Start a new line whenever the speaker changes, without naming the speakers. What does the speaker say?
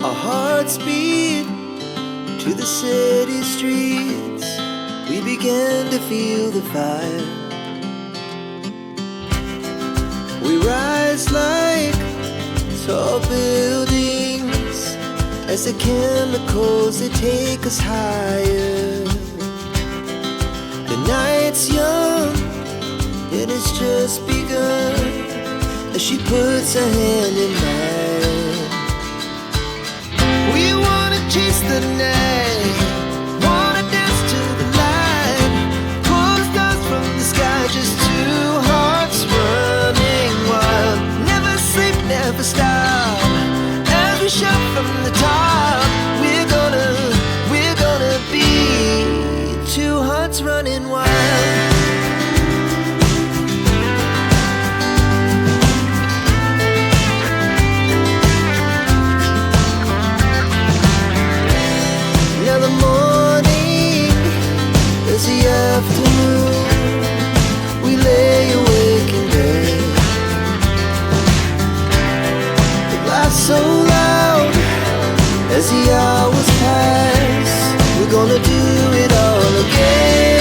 Our hearts beat to the city streets. We began to feel the fire. We rise like tall buildings as the chemicals, they take us higher. The night's young and it's just begun as she puts her hand in mine. We wanna chase the night, wanna dance to the light, pull the stars from the sky, just two hearts running wild. Never sleep, never stop, as we shout from the top. We're gonna be two hearts running wild. Now the morning is the afternoon. We lay awake in bed. The laughs so loud as the hours pass. We're gonna do it all again.